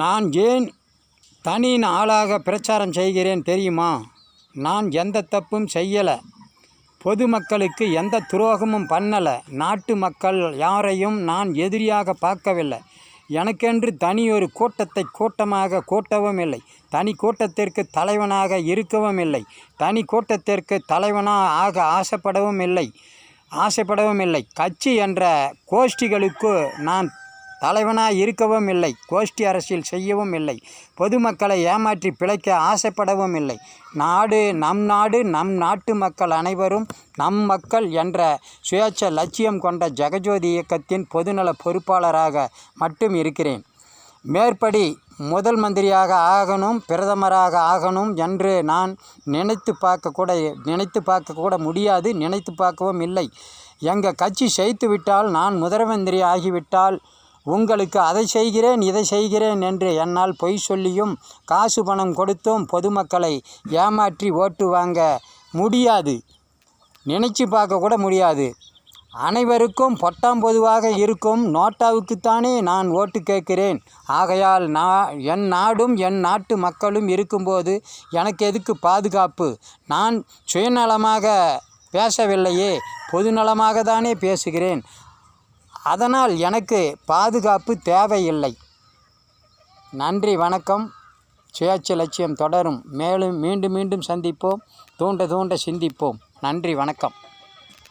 நான் ஏன் தனியின் ஆளாக பிரச்சாரம் செய்கிறேன் தெரியுமா? நான் எந்த தப்பும் செய்யலை, பொதுமக்களுக்கு எந்த துரோகமும் பண்ணலை, நாட்டு மக்கள் யாரையும் நான் எதிரியாக பார்க்கவில்லை. எனக்கென்று தனியொரு கூட்டமாக கூட்டவும் இல்லை, தனி கூட்டத்திற்கு தலைவனாக இருக்கவும் இல்லை, தனி கூட்டத்திற்கு தலைவனாக ஆசைப்படவும் இல்லை. கட்சி என்ற கோஷ்டிகளுக்கு நான் தலைவனாக இருக்கவும் இல்லை, கோஷ்டி அரசியல் செய்யவும் இல்லை, பொதுமக்களை ஏமாற்றி பிழைக்க ஆசைப்படவும் இல்லை. நம் நாட்டு மக்கள் அனைவரும் நம் மக்கள் என்ற சுயேட்சை லட்சியம் கொண்ட ஜெகஜோதி இயக்கத்தின் பொதுநல பொறுப்பாளராக மட்டும் இருக்கிறேன். மேற்படி முதல் மந்திரியாக ஆகணும், பிரதமராக ஆகணும் என்று நான் நினைத்து பார்க்க கூட முடியாது, நினைத்து பார்க்கவும் இல்லை. எங்கள் கட்சி செய்து விட்டால், நான் முதல் மந்திரி ஆகிவிட்டால் உங்களுக்கு அதை செய்கிறேன் இதை செய்கிறேன் என்று என்னால் பொய் சொல்லியும் காசு பணம் கொடுத்தும் பொதுமக்களை ஏமாற்றி ஓட்டு வாங்க முடியாது, நினைச்சு பார்க்க கூட முடியாது. அனைவருக்கும் பொதுவாக இருக்கும் நோட்டாவுக்குத்தானே நான் ஓட்டு கேட்கிறேன். ஆகையால் என் நாடும் என் நாட்டு மக்களும் இருக்கும்போது எனக்கு எதுக்கு பாதுகாப்பு? நான் சுயநலமாக பேசவில்லையே, பொதுநலமாக தானே பேசுகிறேன். அதனால் எனக்கு பாதுகாப்பு தேவையில்லை. நன்றி, வணக்கம். சுயேட்சை லட்சியம் தொடரும். மேலும் மீண்டும் சந்திப்போம். தூண்ட சிந்திப்போம். நன்றி, வணக்கம்.